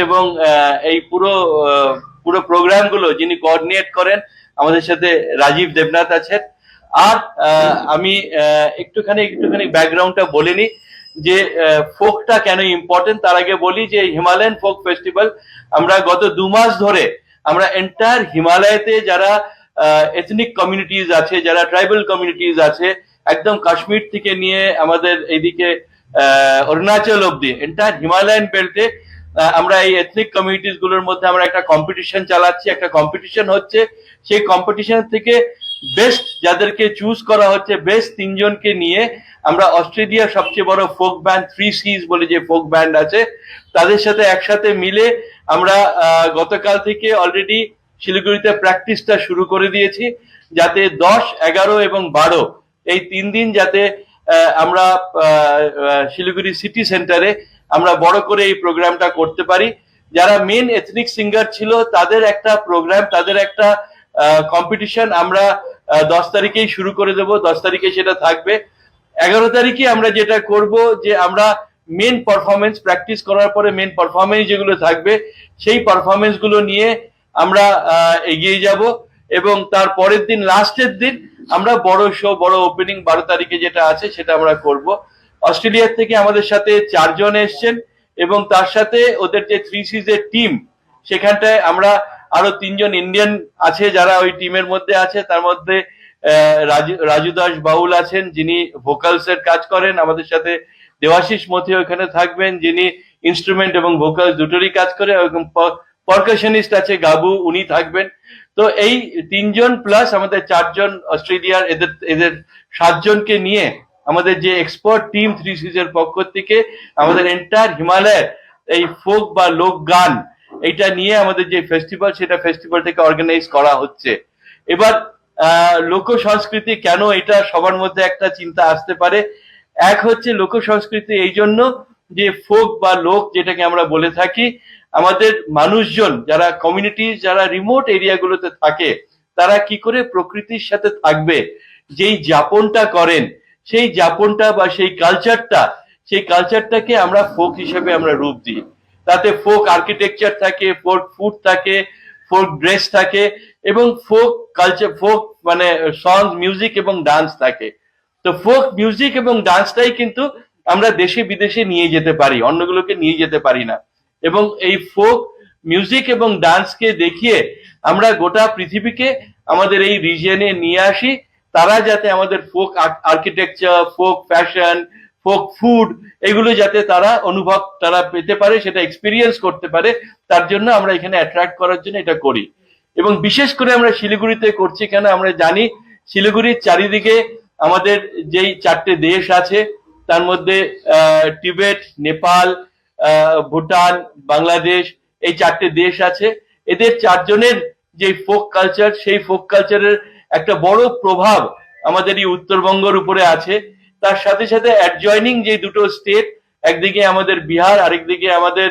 এবং এই পুরো পুরো প্রোগ্রামগুলো যিনি কোঅর্ডিনেট করেন আমাদের সাথে রাজীব দেবনাথ আছেন। আর আমি একটুখানি ব্যাকগ্রাউন্ডটা বলে নি যে ফোকটা কেন ইম্পর্টেন্ট। তার আগে বলি যে হিমালয়ান ফোক ফেস্টিভ্যাল আমরা গত 2 মাস ধরে আমরা এন্টায়ার হিমালয়তে যারা এথনিক কমিউনিটিজ আছে, যারা ট্রাইবাল কমিউনিটিজ আছে, একদম কাশ্মীর থেকে নিয়ে আমাদের এইদিকে অরুণাচল অব্দি এন্টায়ার হিমালয়ান বেল্টে আমরা এই এথনিক কমিউনিটিস গুলোর মধ্যে আমরা একটা কম্পিটিশন চালাচ্ছি। একটা কম্পিটিশন হচ্ছে, সেই কম্পিটিশন থেকে বেস্ট যাদেরকে চুজ করা হচ্ছে, বেস্ট 3 জনকে নিয়ে আমরা অস্ট্রেলিয়ার সবচেয়ে বড় ফোক ব্যান্ড 3 Cs বলে যে ফোক ব্যান্ড আছে তাদের সাথে একসাথে মিলে আমরা গতকাল থেকে অলরেডি শিলিগুড়িতে প্র্যাকটিসটা শুরু করে দিয়েছি, যাতে 10, 11 এবং 12 এই 3 দিন যাতে আমরা শিলিগুড়ি সিটি সেন্টারে আমরা বড় করে এই প্রোগ্রামটা করতে পারি। যারা মেন এথনিক সিঙ্গার ছিল তাদের একটা প্রোগ্রাম, তাদের একটা কম্পিটিশন আমরা 10 তারিখেই শুরু করে দেব। 10 তারিখে সেটা থাকবে। 11 তারিখে আমরা যেটা করব যে আমরা মেন পারফরমেন্স প্র্যাকটিস করার পরে মেন পারফরমেন্স যেগুলো থাকবে সেই পারফরমেন্স গুলো নিয়ে আমরা এগিয়ে যাব এবং তার পরের দিন লাস্টের দিন আমরা বড় শো, বড় ওপেনিং 12 তারিখে যেটা আছে সেটা আমরা করব। অস্ট্রেলিয়া থেকে আমাদের সাথে 4 জন এসছেন এবং তার সাথে ওদের যে 3 Cs এর টিম, সেখানটায় আমরা আরো 3 জন ইন্ডিয়ান আছে যারা ওই টিমের মধ্যে আছে। তার মধ্যে রাজু দাস বাউল আছেন যিনি ভোকালস এর কাজ করেন, আমাদের সাথে দেবাশিস মথি ওখানে থাকবেন যিনি ইনস্ট্রুমেন্ট এবং ভোকালস দুটোরই কাজ করে, এবং পারকাশনিস্ট আছে গাবু, উনি থাকবেন। তো এই 3 জন প্লাস আমাদের 4 জন অস্ট্রেলিয়ার, এদের 7 জনকে নিয়ে আমাদের যে এক্সপার্ট টিম 3 Cs এর পক্ষ থেকে আমাদের এন্টায়ার হিমালয়ের এই ফোক বা লোক গান এইটা নিয়ে আমাদের যে ফেস্টিভ্যাল, সেটা ফেস্টিভ্যালটাকে অর্গানাইজ করা হচ্ছে। এবার লোক সংস্কৃতি কেন, এটা সবার মধ্যে একটা চিন্তা আসতে পারে। এক হচ্ছে লোক সংস্কৃতি এই জন্য যে ফোক বা লোক যেটাকে আমরা বলে থাকি, আমাদের মানুষজন যারা কমিউনিটি, যারা রিমোট এরিয়াগুলোতে থাকে, তারা কি করে প্রকৃতির সাথে থাকবে, যেই যাপনটা করেন, সেই যাপনটা বা সেই কালচারটাকে আমরা ফোক হিসেবে আমরা রূপ দিই। তাতে ফোক আর্কিটেকচার থাকে, ফোক ফুড থাকে, ফোক ড্রেস থাকে এবং ফোক কালচার, ফোক মানে সং, মিউজিক এবং ডান্স থাকে। তো ফোক মিউজিক এবং ডান্সটাই কিন্তু আমরা দেশে বিদেশে নিয়ে যেতে পারি, অন্যগুলোকে নিয়ে যেতে পারি না। এবং এই ফোক মিউজিক এবং ডান্সকে দেখিয়ে আমরা গোটা পৃথিবীকে আমাদের এই রিজিয়নে নিয়ে আসি, তারা যাতে আমাদের folk architecture, folk fashion, folk food এগুলো যাতে তারা তারা পেতে পারে, সেটা এক্সপিরিয়েন্স করতে পারে, তার জন্য আমরা এখানে অ্যাট্রাক্ট করার জন্য এটা করি। এবং বিশেষ করে আমরা শিলিগুড়িতে করছি কেন, আমরা জানি শিলিগুড়ির চারিদিকে আমাদের যেই 4টে দেশ আছে তার মধ্যে টিবেট, নেপাল, ভুটান, বাংলাদেশ, এই 4টে দেশ আছে। এদের 4 জনের যে ফোক কালচার, সেই ফোক কালচারের একটা বড় প্রভাব আমাদের এই উত্তরবঙ্গের উপরে আছে। তার সাথে সাথে অ্যাডজয়নিং যে দুটো স্টেট, একদিকে আমাদের বিহার, আরেকদিকে আমাদের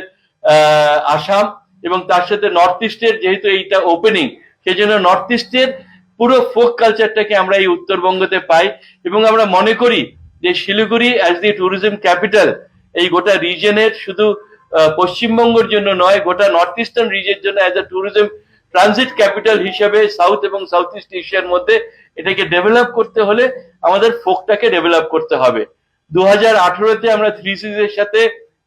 আসাম, এবং তার সাথে নর্থ ইস্টের যেহেতু এইটা ওপেনিং, সেই জন্য নর্থ ইস্টের পুরো ফোক কালচারটাকে আমরা এই উত্তরবঙ্গতে পাই। এবং আমরা মনে করি যে Siliguri as the tourism capital এই গোটা রিজনের, শুধু পশ্চিমবঙ্গের জন্য নয়, গোটা নর্থ ইস্টার্ন রিজনের জন্য as a tourism transit capital হিসেবে সাউথ এবং সাউথ ইস্ট এশিয়ার মধ্যে এটাকে ডেভেলপ করতে হলে আমাদের ফোকটাকে ডেভেলপ করতে হবে। 2018-তে আমরা 3 Cs এর সাথে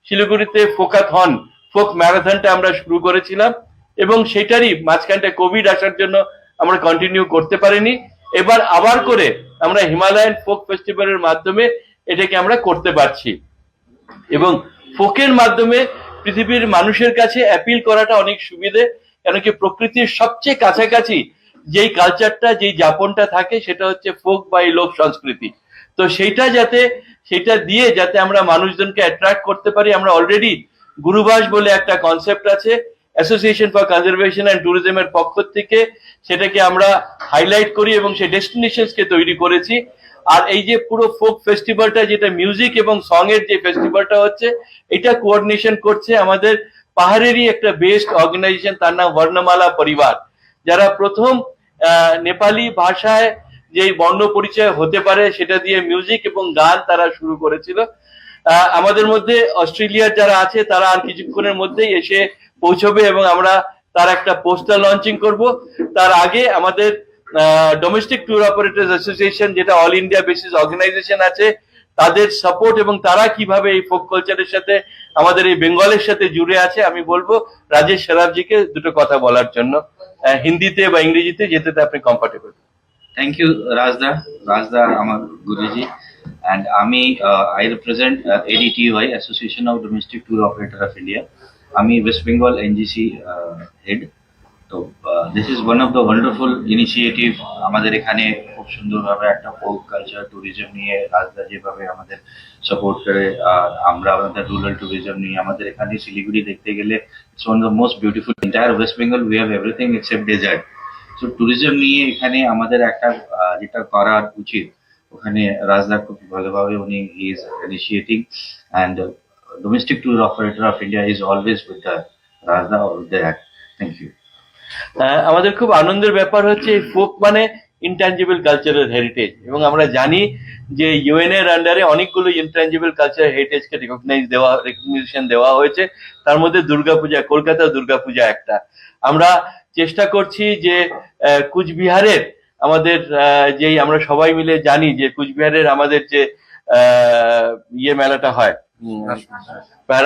শিলিগুড়িতে ফোকাথন, ফোক ম্যারাথনটা আমরা শুরু করেছিলাম এবং সেটারই মাঝখানটা কোভিড আসার জন্য আমরা কন্টিনিউ করতে পারিনি। এবার আবার করে আমরা হিমালয়ান ফোক ফেস্টিভ্যালের মাধ্যমে এটাকে আমরা করতে পারছি এবং ফোকের মাধ্যমে পৃথিবীর মানুষের কাছে অ্যাপিল করাটা অনেক সুবিধে। কেন কি প্রকৃতির সবচেয়ে কাছাকাছি যেই কালচারটা, যেই যাপনটা থাকে, সেটা হচ্ছে ফোক বা এই লোক সংস্কৃতি। তো সেটা দিয়ে যাতে আমরা মানুষজনকে অ্যাট্রাক্ট করতে পারি, আমরা অলরেডি গুরুবাস বলে একটা কনসেপ্ট আছে অ্যাসোসিয়েশন ফর কনজারভেশন অ্যান্ড ট্যুরিজমের পক্ষ থেকে, সেটাকে আমরা হাইলাইট করি এবং সেই ডেস্টিনেশনসকে তৈরি করেছি। আর এই যে পুরো ফোক ফেস্টিভ্যালটা, যেটা মিউজিক এবং সং এর যে ফেস্টিভ্যালটা হচ্ছে, এটা কোঅর্ডিনেশন করছে আমাদের পাহাড়েরই একটা বেস্ট অর্গানাইজেশন, তার নাম বর্ণমালা পরিবার, যারা প্রথম নেপালি ভাষায় যে বর্ণ পরিচয় হতে পারে সেটা দিয়ে মিউজিক এবং গান তারা শুরু করেছিল। আমাদের মধ্যে অস্ট্রেলিয়ার যারা আছে তারা আর কিছুক্ষণের মধ্যেই এসে পৌঁছবে এবং আমরা তার একটা পোস্টার লঞ্চিং করব। তার আগে আমাদের ডোমেস্টিক ট্যুর অপারেটর্স অ্যাসোসিয়েশন, যেটা অল ইন্ডিয়া বেসিস অর্গানাইজেশন আছে, তাদের সাপোর্ট এবং তারা কিভাবে এই ফোক কালচারের সাথে আমাদের এই বেঙ্গলের সাথে জুড়ে আছে, আমি বলবো রাজেশ সেরাবজিকে দুটো কথা বলার জন্য, হিন্দিতে বা ইংরেজিতে, যেটাতে আপনি comfortable. Thank you, Rajda. Rajda, আমার গুরুজি, and I represent ADTOI, Association of Domestic Tour Operator of India. আমি West Bengal NGC head. তো this is one of the wonderful initiative. আমাদের এখানে খুব সুন্দরভাবে একটা ফোক কালচার ট্যুরিজম নিয়ে রাজদা যেভাবে আমাদের সাপোর্ট করে, আর আমরা আমাদের রুরাল ট্যুরিজম নিয়ে আমাদের এখানে শিলিগুড়ি দেখতে গেলে it's one of the most beautiful entire West Bengal, we have everything except desert. So tourism নিয়ে এখানে আমাদের একটা যেটা করার উচিত, ওখানে রাজদা খুব ভালোভাবে উনি is initiating, and domestic tour operator of India is always with the রাজদা অল দ্যাট। Thank you. আমাদের খুব আনন্দের ব্যাপার হচ্ছে এই ফোক মানে ইনট্যাঞ্জিবল কালচারাল হেরিটেজ, এবং আমরা জানি যে ইউএন এর আন্ডারে অনেকগুলো ইনট্যাঞ্জিবল কালচারাল হেরিটেজকে রেকগনিশন দেওয়া হয়েছে। তার মধ্যে দুর্গাপূজা, কলকাতা দুর্গাপূজা একটা। আমরা চেষ্টা করছি যে কুচবিহারের আমাদের যেই আমরা সবাই মিলে জানি যে কুচবিহারের আমাদের যে মেলাটা হয়,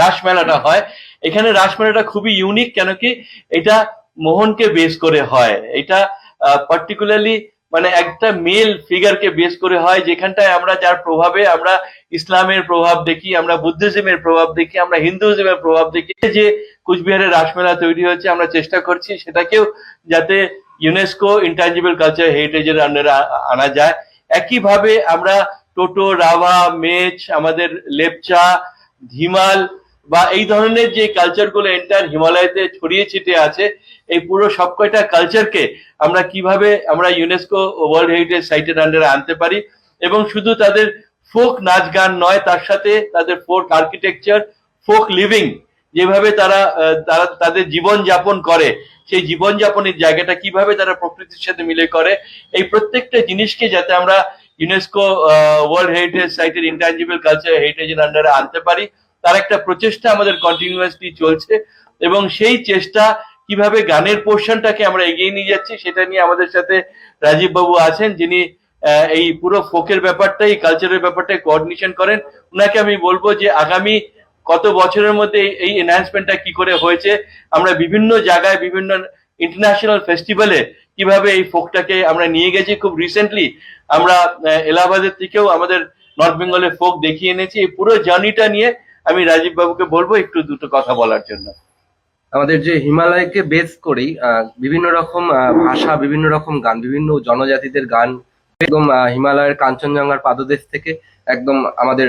রাস মেলাটা হয়, এখানে রাস মেলাটা খুবই ইউনিক। কেন কি এটা মোহনকে বেস করে হয়, এটা পার্টিকুলারলি মানে একটা মেল ফিগারকে বেস করে হয়, যেখানটায় আমরা যার প্রভাবে আমরা ইসলামের প্রভাব দেখি, আমরা বুদ্ধিজমের প্রভাব দেখি, আমরা হিন্দুইজমের প্রভাব দেখি। যে কুচবিহারের রাসমেলা তৈরি হয়েছে, আমরা চেষ্টা করছি সেটাকেও যাতে ইউনেস্কো ইনট্যাঞ্জিবল কালচার হেরিটেজের আন্ডারে আনা যায়। একইভাবে আমরা টোটো, রাভা, মেচ, আমাদের লেপচা, ধিমাল বা এই ধরনের যে কালচার গুলো এন্টার হিমালয়তে ছড়িয়ে ছিটিয়ে আছে, এই পুরো সব কয়টা কালচারকে আমরা কিভাবে আমরা ইউনেস্কো ওয়ার্ল্ড হেরিটেজ সাইটের আন্ডারে আনতে পারি, এবং শুধু তাদের ফোক নাচ গান নয়, তার সাথে তাদের ফোক আর্কিটেকচার, ফোক লিভিং, যেভাবে তারা তাদের জীবন যাপন করে, সেই জীবন যাপনের জায়গাটা কিভাবে তারা প্রকৃতির সাথে মিলে করে, এই প্রত্যেকটা জিনিসকে যাতে আমরা ইউনেস্কো ওয়ার্ল্ড হেরিটেজ সাইটের ইনট্যাঞ্জিবল কালচার হেরিটেজের আন্ডারে আনতে পারি, তার একটা প্রচেষ্টা আমাদের কন্টিনিউয়াসলি চলছে। এবং সেই চেষ্টা কিভাবে গানের পোর্শনটাকে আমরা এগিয়ে নিয়ে যাচ্ছি, সেটা নিয়ে আমাদের সাথে রাজীব বাবু আছেন, যিনি এই পুরো ফোকের ব্যাপারটা, এই কালচারের ব্যাপারটা কোঅর্ডিনেশন করেন। ওনাকে আমি বলবো যে আগামী কত বছরের মধ্যে এই এনহ্যান্সমেন্টটা কি করে হয়েছে, আমরা বিভিন্ন জায়গায় বিভিন্ন ইন্টারন্যাশনাল ফেস্টিভ্যালে কিভাবে এই ফোকটাকে আমরা নিয়ে গেছি। খুব রিসেন্টলি আমরা এলাহাবাদের থেকেও আমাদের নর্থ বেঙ্গলের ফোক দেখিয়ে এনেছি। এই পুরো জার্নিটা নিয়ে আমি রাজীব বাবুকে বলবো একটু দুটো কথা বলার জন্য। আমাদের যে হিমালয়কে বেস করেই বিভিন্ন রকম ভাষা, বিভিন্ন রকম গান, বিভিন্ন জনজাতিদের গান, একদম হিমালয়ের কাঞ্চনজঙ্ঘার পাদদেশ থেকে একদম আমাদের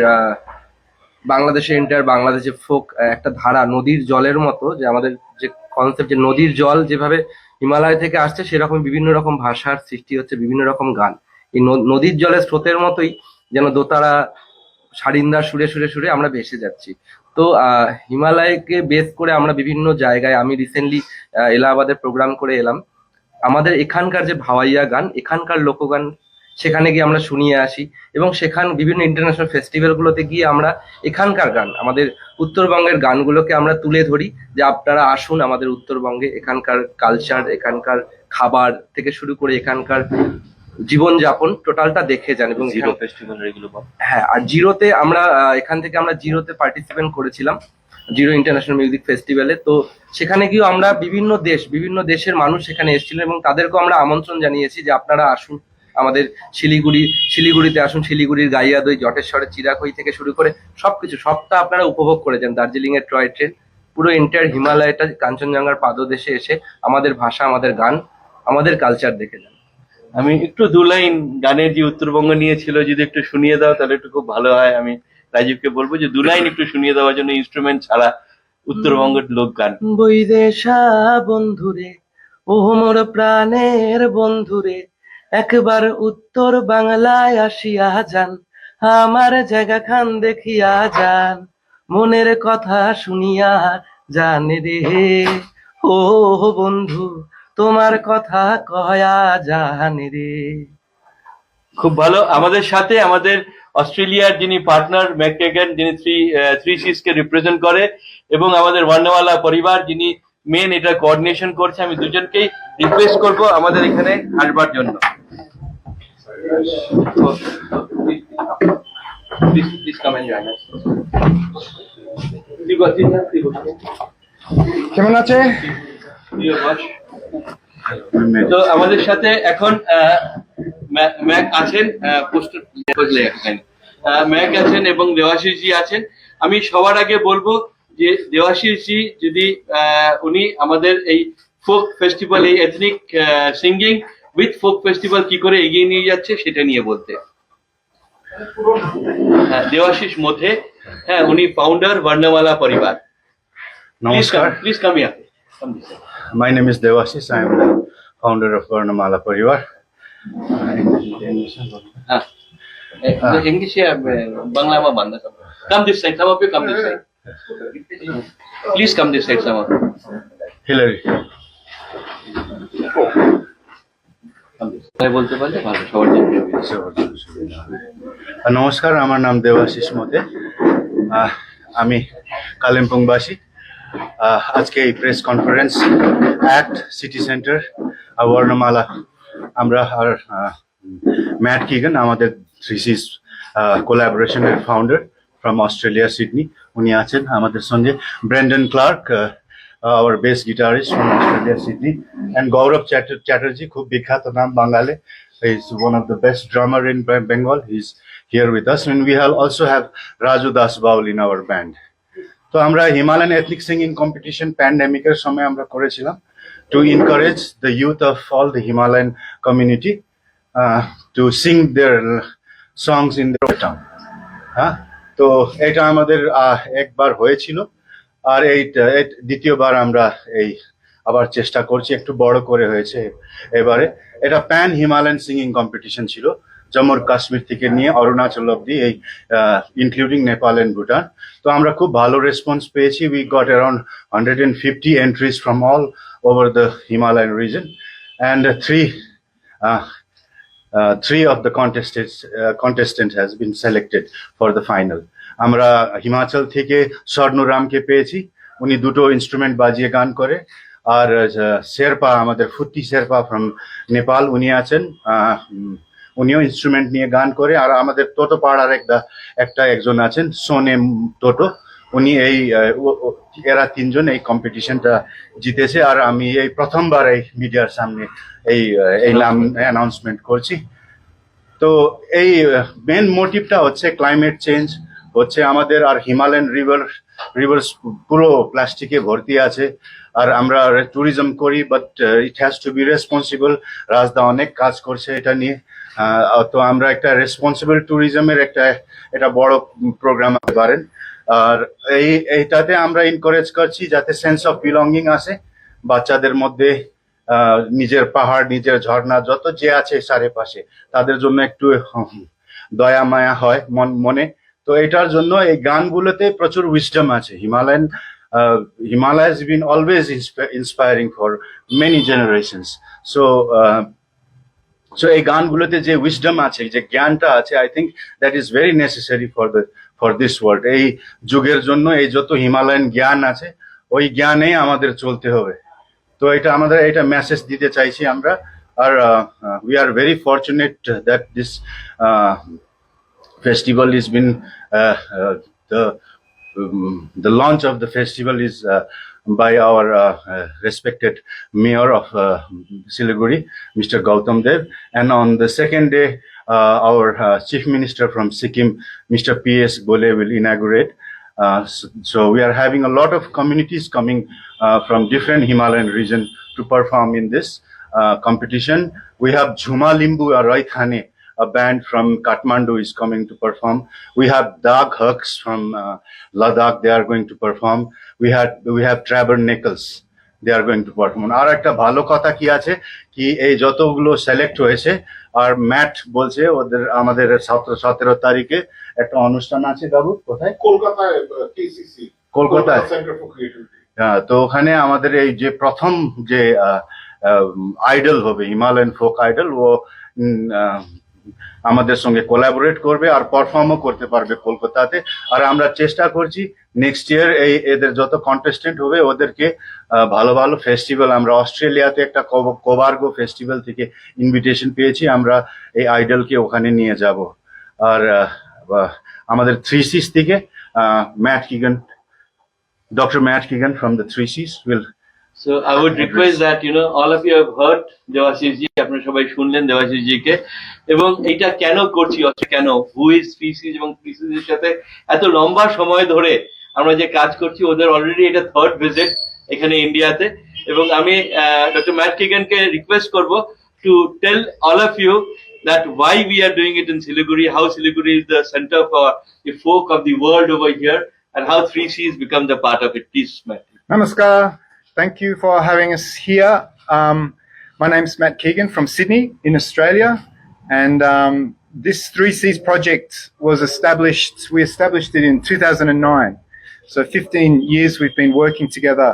বাংলাদেশের এন্টায়ার বাংলাদেশে ফোক একটা ধারা, নদীর জলের মতো, যে আমাদের যে কনসেপ্ট, যে নদীর জল যেভাবে হিমালয় থেকে আসছে, সেরকম বিভিন্ন রকম ভাষার সৃষ্টি হচ্ছে, বিভিন্ন রকম গান। এই নদীর জলের স্রোতের মতোই যেন দোতারা সারিন্দার সুরে সুরে সুরে আমরা ভেসে যাচ্ছি। তো হিমালয়কে বেস করে আমরা বিভিন্ন জায়গায়, আমি রিসেন্টলি এলাহাবাদের প্রোগ্রাম করে এলাম, আমাদের এখানকার যে ভাওয়াইয়া গান, এখানকার লোকগান, সেখানে গিয়ে আমরা শুনিয়ে আসি, এবং সেখান বিভিন্ন ইন্টারন্যাশনাল ফেস্টিভ্যাল গুলোতে গিয়ে আমরা এখানকার গান, আমাদের উত্তরবঙ্গের গানগুলোকে আমরা তুলে ধরি, যে আপনারা আসুন আমাদের উত্তরবঙ্গে, এখানকার কালচার, এখানকার খাবার থেকে শুরু করে এখানকার জীবনযাপন টোটালটা দেখে যান। এবং জিরো ফেস্টিভ্যাল এগুলো, হ্যাঁ, আর জিরোতে আমরা এখান থেকে আমরা জিরোতে পার্টিসিপেট করেছিলাম, জিরো ইন্টারন্যাশনাল মিউজিক ফেস্টিভ্যালে। তো সেখানে গিয়েও আমরা বিভিন্ন দেশের মানুষ সেখানে এসেছিলেন, এবং তাদেরকেও আমরা আমন্ত্রণ জানিয়েছি যে আপনারা আসুন আমাদের শিলিগুড়িতে আসুন, শিলিগুড়ির গাইয়াদই, জটেশ্বরের চিরাখই থেকে শুরু করে সবকিছু, সবটা আপনারা উপভোগ করে যান। দার্জিলিং এর টয় ট্রেন, পুরো এন্টায়ার হিমালয়টা কাঞ্চনজঙ্ঘার পাদদেশে এসে আমাদের ভাষা, আমাদের গান, আমাদের কালচার দেখে যান। আমি একটু দু লাইন গানের যে উত্তরবঙ্গ নিয়ে ছিল যদি একটু শুনিয়ে দাও তাহলে একটু খুব ভালো হয়। আমি রাজীবকে বলবো যে দু লাইন একটু শুনিয়ে দেওয়ার জন্য, ইনস্ট্রুমেন্ট ছাড়া উত্তরবঙ্গের লোক গান। বৈদেশা বন্ধুরে, ও মোর প্রাণের বন্ধুরে, একবার উত্তর বাংলায় আসিয়া যান, আমার জায়গা খান দেখিয়া যান, মনের কথা শুনিয়া জানে রে, ও বন্ধু তোমার কথা কয়া জানে রে। খুব ভালো। আমাদের সাথে আমাদের অস্ট্রেলিয়ার যিনি পার্টনার ম্যাককেগান, যিনি থ্রি সিস কে রিপ্রেজেন্ট করে, এবং আমাদের বর্ণমালা পরিবার যিনি মেন এটা কোঅর্ডিনেশন করছে। আমি দুজনকেই রিকোয়েস্ট করব আমাদের এখানে আসবার জন্য। Please come and join us. কেমন আছে? তো আমাদের সাথে এখন ম্যাক আছেন, পোস্টার ম্যাক আছেন এবং দেবাশিস জি আছেন। আমি সবার আগে বলবো যে দেবাশিস জি যদি উনি আমাদের এই ফোক ফেস্টিভ্যাল, এই ethnic singing with folk festival কি করে এগিয়ে নিয়ে যাচ্ছে সেটা নিয়ে বলতে। হ্যাঁ, দেবাশিস মধ্যে, হ্যাঁ, উনি founder Barnamala Paribar. Namaskar. Please come here. My name is Devashish. I am the founder of Varnamala Parivar. English या बांग्ला में बांधा सब। Come this side, some of you come this side. Please come this side, some of you. Hillary. তাই বলতে পারলে ভালো, সবার জন্য। নমস্কার, আমার নাম দেবাশিস মতে। আমি কালিম্পংবাসী। আজকে এই press conference at City Centre বর্ণমালা, আমরা আর ম্যাট কিগান, আমাদের থ্রি সিস কোলাবোরেশনের ফাউন্ডার ফ্রম অস্ট্রেলিয়া সিডনি, উনি আছেন আমাদের সঙ্গে। Brendon Clarke, our bass guitarist from Australia, Sydney, and Gaurav Chatterjee, খুব বিখ্যাত নাম বাঙালি. He's one of the best drummer in Bengal. He's here with us, and we also have Raju Das Baul in our band. তো আমরা Himalayan ethnic singing competition প্যান্ডেমিকের সময় আমরা করেছিলাম to encourage the youth of all the Himalayan community to sing their songs in their town. হ্যাঁ, তো এটা আমাদের একবার হয়েছিল, আর এই দ্বিতীয়বার আমরা এই আবার চেষ্টা করছি, একটু বড় করে হয়েছে এবারে। এটা প্যান হিমালয়ান সিঙ্গিং কম্পিটিশন ছিল, জম্মু কাশ্মীর থেকে নিয়ে অরুণাচল অব্দি, এই ইনক্লুডিং নেপাল এন্ড ভুটান। তো আমরা খুব ভালো রেসপন্স পেয়েছি। We got around 150 entries from all over the Himalayan reason, and three of the contestants has been selected for the final. আমরা হিমাচল থেকে স্বর্ণরামকে পেয়েছি, উনি দুটো ইনস্ট্রুমেন্ট বাজিয়ে গান করে। আর শেরপা, আমাদের ফুটি শেরপা ফ্রম নেপাল, উনি আছেন, উনিও ইনস্ট্রুমেন্ট নিয়ে গান করে। আর আমাদের টোটো পাড়ার একজন আছেন, সোনে টোটো, উনি এরা তিনজন এই কম্পিটিশনটা জিতেছে। আর আমি এই প্রথমবার এই মিডিয়ার সামনে এই নাম অ্যানাউন্সমেন্ট করছি। তো এই মেন মোটিভটা হচ্ছে ক্লাইমেট চেঞ্জ হচ্ছে আমাদের, আর হিমালয়ান রিভার্স পুরো প্লাস্টিকে ভর্তি আছে। আর আমরা ট্যুরিজম করি, but it has to be responsible. রাজদা অনেক কাজ করছে এটা নিয়ে। তো আমরা একটা রেসপন্সিবল ট্যুরিজমের এটা বড় প্রোগ্রাম পারেন। আর এইটাতে আমরা এনকারেজ করছি যাতে সেন্স অফ বিলঙ্গিং আসে বাচ্চাদের মধ্যে, নিজের পাহাড়, নিজের ঝর্ণা যত যে আছে চারিপাশে, তাদের জন্য একটু দয়া মায়া হয় মনে। তো এটার জন্য এই গানগুলোতে প্রচুর উইজডম আছে। Himalaya has been always inspiring for many generations. So এই গানগুলোতে যে উইজডম আছে, যে জ্ঞানটা আছে, I think that is very necessary for this world. এই যুগের জন্য এই যত হিমালয়ান জ্ঞান আছে, ওই জ্ঞানেই আমাদের চলতে হবে। তো এটা মেসেজ দিতে চাইছি আমরা। আর we are very fortunate that this festival has been the launch of the festival is by our respected mayor of Siliguri, Mr. Gautam Dev, and on the second day our chief minister from Sikkim, Mr. P.S. Bole, will inaugurate. So we are having a lot of communities coming from different Himalayan region to perform in this competition. We have Jhuma Limbu Arai Khane, a band from Kathmandu, is coming to perform. We have Dag Hux from Ladakh, they are going to perform. We have Trevor Nichols, they are going to perform. আর একটা ভালো কথা কি আছে কি, এই যতগুলো select হয়েছে, আর mat বলছে আমাদের 17 তারিখে একটা অনুষ্ঠান আছে। বাবু কোথায়? কলকাতায়, কেসিসি, কলকাতায় সেন্টার ফর ক্রিয়েটিভিটি। হ্যাঁ, তো ওখানে আমাদের এই যে প্রথম যে আইডল হবে, হিমালয়ান ফোক আইডল, ও আমাদের সঙ্গে কোলাবোরেট করবে আর পারফর্মও করতে পারবে কলকাতাতে। আর আমরা চেষ্টা করছি নেক্সট ইয়ার এদের যত কন্টেস্টেন্ট হবে ওদেরকে ভালো ভালো ফেস্টিভ্যাল, আমরা অস্ট্রেলিয়াতে একটা কোবার্গো ফেস্টিভ্যাল থেকে ইনভিটেশন পেয়েছি, আমরা এই আইডলকে ওখানে নিয়ে যাব। আর আমাদের 3Cs থেকে Matt Keegan, Dr. Matt Keegan from the 3Cs will. So I would request that all of you have heard Debashish ji, আপনারা সবাই শুনলেন দেবাশিস জিকে, এবং এইটা কেন করছি, কেন হু ইজ 3Cs এবং 3Cs এর সাথে এত লম্বা সময় ধরে আমরা যে কাজ করছি, ওদের অলরেডি এটা 3rd ভিজিট এখানে ইন্ডিয়াতে। এবং আমি ডক্টর ম্যাট কিগানকে রিকোয়েস্ট করব to tell all of you that why we are doing it in Siliguri, how Siliguri is the center for the folk of the world over here, and how 3Cs become the part of it. Please, Matt. Namaskar. Thank you for having us here. My name's Matt Keegan from Sydney in Australia, and this 3Cs project was established. We established it in 2009. So 15 years we've been working together,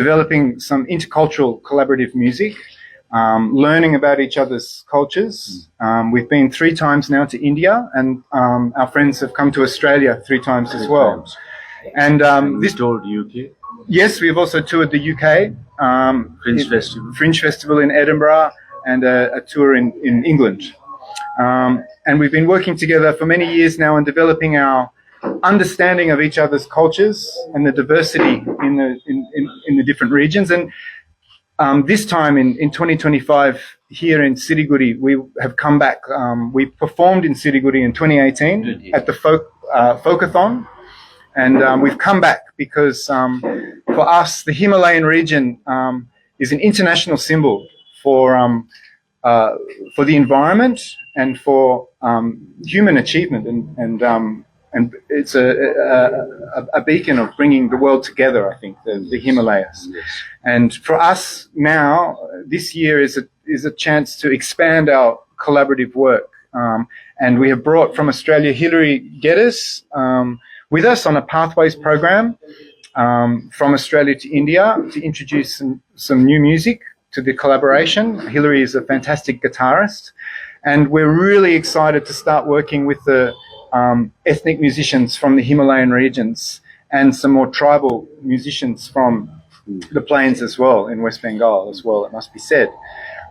developing some intercultural collaborative music, learning about each other's cultures. We've been 3 times now to India, and our friends have come to Australia 3 times as well. And This told UK yes, we've also toured the UK, Fringe Festival in Edinburgh, and a tour in England. And we've been working together for many years now and developing our understanding of each other's cultures and the diversity in the different regions. And this time in 2025 here in Siliguri, we have come back. We performed in Siliguri in 2018 at the Folkathon, and we've come back because for us the Himalayan region is an international symbol for the environment and for human achievement, and it's a beacon of bringing the world together, I think, the Himalayas. Yes. And for us now, this year is a chance to expand our collaborative work. And we have brought from Australia Hilary Geddes with us on a Pathways program from Australia to India to introduce some new music to the collaboration. Hilary is a fantastic guitarist, and we're really excited to start working with the ethnic musicians from the Himalayan regions and some more tribal musicians from the plains as well, in West Bengal as well, it must be said.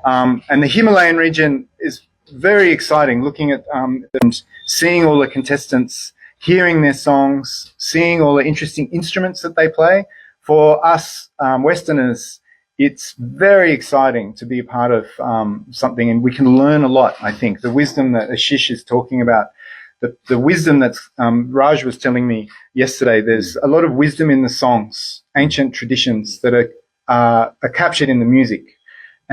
And the Himalayan region is very exciting, looking at and seeing all the contestants, hearing their songs, seeing all the interesting instruments that they play. For us Westerners, it's very exciting to be a part of something, and we can learn a lot, I think. The wisdom that Ashish is talking about, the wisdom that Raj was telling me yesterday, there's a lot of wisdom in the songs, ancient traditions that are captured in the music.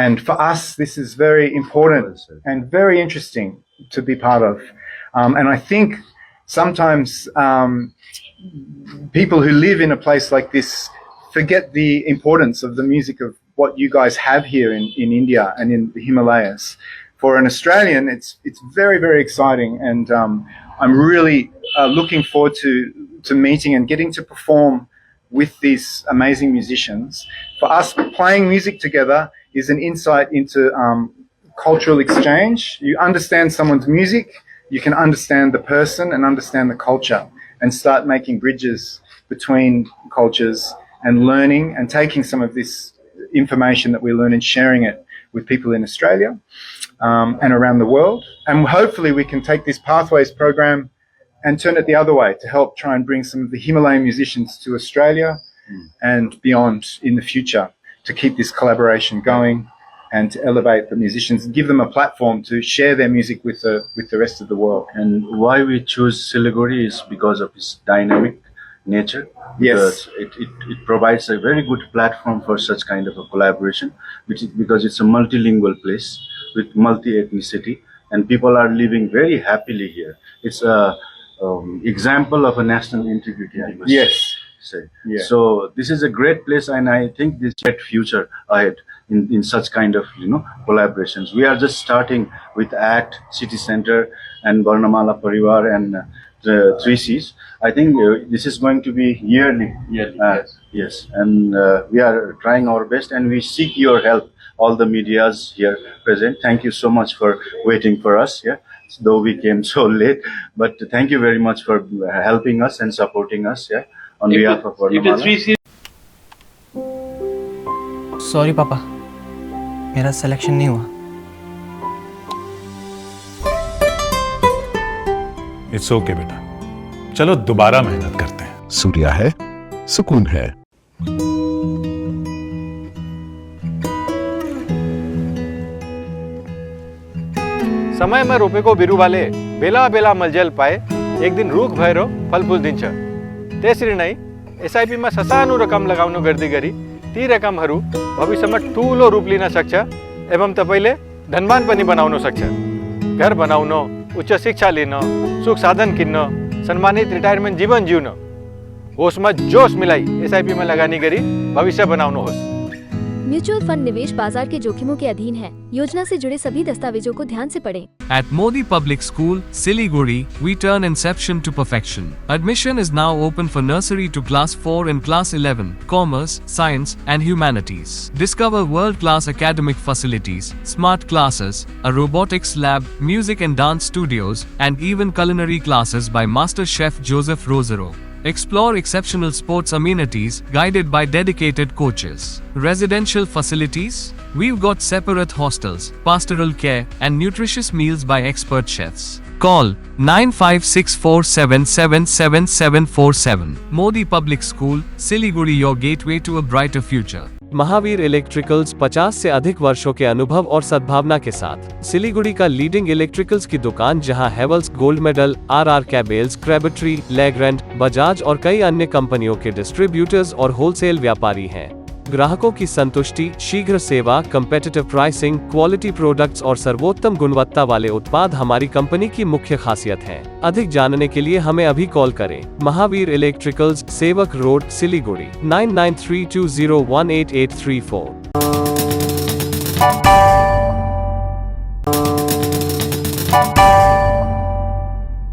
And for us, this is very important and very interesting to be part of. And I think sometimes people who live in a place like this forget the importance of the music of what you guys have here in India and in the Himalayas. For an Australian, it's very, very exciting, and I'm really looking forward to meeting and getting to perform with these amazing musicians. For us, playing music together is an insight into cultural exchange. You understand someone's music, you can understand the person and understand the culture, and start making bridges between cultures and learning and taking some of this information that we learn and sharing it with people in Australia and around the world. And hopefully we can take this Pathways program and turn it the other way to help try and bring some of the Himalayan musicians to Australia and beyond in the future, to keep this collaboration going and to elevate the musicians and give them a platform to share their music with the rest of the world. And why we choose Siliguri is because of its dynamic nature. Yes. Because it provides a very good platform for such kind of a collaboration, because it's a multilingual place with multi-ethnicity, and people are living very happily here. It's a example of a national integrity, I must say. Yeah. So this is a great place, and I think this great future ahead in such kind of collaborations. We are just starting with ACT, City Center, and Varnamala Parivar, and the 3Cs. I think this is going to be yearly. Yes. Yes, and we are trying our best, and we seek your help. All the medias here present. Thank you so much for waiting for us. Yeah, though we came so late, but thank you very much for helping us and supporting us. Yeah, on behalf of একটু Varnamala. 3C sorry पापा, मेरा selection नहीं हुआ। It's okay बेटा, चलो दोबारा मेहनत करते हैं। सूर्या है, सुकून है। समय में रोपे को बिरु वाले बेला बेला मलजल पाए एक दिन रूख भैरो फल फूल दिन्छ त्यसरी नै एसआईपी मा ससानो रकम लगाउनु गर्दै गरी ती रकमहरू भविष्यमा ठूलो रूप लिन सक्छ एवं तपाईले धनवान पनि बनाउन सक्छ। घर बनाउन, उच्च शिक्षा लिन, सुख साधन किन्न, सम्मानित रिटायरमेन्ट जीवन जिउन होसमा जोश मिलाई एसआईपी में लगानी गरी भविष्य बनाउनुहोस्। म्यूचुअल फंड निवेश बाजार के जोखिमों के अधीन है। योजना से जुड़े सभी दस्तावेजों को ध्यान से पढ़ें। At Modi Public School, Siliguri, we turn inception to perfection. Admission is now open for nursery to class 4 and class 11, commerce, science and humanities. Discover world-class academic facilities, smart classes, a robotics lab, music and dance studios, and even culinary classes by Master Chef Joseph Rosero. Explore exceptional sports amenities guided by dedicated coaches. Residential facilities? We've got separate hostels, pastoral care, and nutritious meals by expert chefs. Call 9564777747. Modi Public School, Siliguri, your gateway to a brighter future. Mahavir electricals 50 से अधिक वर्षों के अनुभव और सद्भावना के साथ सिलीगुड़ी का लीडिंग इलेक्ट्रिकल्स की दुकान, जहां Havells Gold Medal, RR cables, Crabtree, Legrand, Bajaj और कई अन्य कंपनियों के डिस्ट्रीब्यूटर्स और होलसेल व्यापारी हैं। ग्राहकों की संतुष्टि, शीघ्र सेवा, कम्पेटिटिव प्राइसिंग, क्वालिटी प्रोडक्ट्स और सर्वोत्तम गुणवत्ता वाले उत्पाद हमारी कंपनी की मुख्य खासियत हैं। अधिक जानने के लिए हमें अभी कॉल करें। महावीर इलेक्ट्रिकल्स, सेवक रोड, सिलीगुड़ी 9932018834।